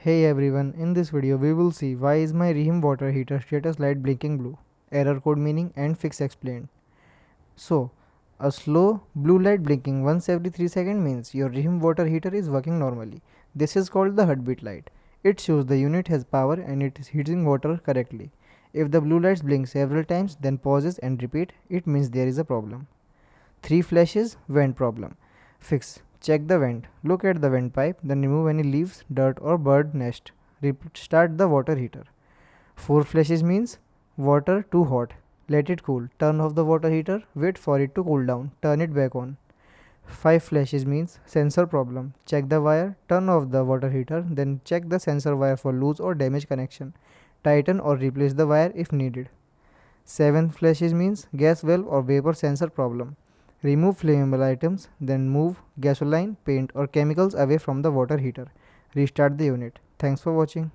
Hey everyone, in this video we will see why is my Rheem water heater status light blinking blue, error code meaning and fix explained. So, a slow blue light blinking once every 3 seconds means your Rheem water heater is working normally. This is called the heartbeat light. It shows the unit has power and it is heating water correctly. If the blue lights blink several times then pauses and repeat, it means there is a problem. 3 flashes, vent problem. Fix. Check the vent. Look at the vent pipe, then remove any leaves, dirt or bird nest. Start the water heater. 4 flashes means water too hot. Let it cool. Turn off the water heater. Wait for it to cool down. Turn it back on. 5 flashes means sensor problem. Check the wire. Turn off the water heater. Then check the sensor wire for loose or damaged connection. Tighten or replace the wire if needed. 7 flashes means gas valve or vapor sensor problem. Remove flammable items, then move gasoline, paint or chemicals away from the water heater. Restart the unit. Thanks for watching.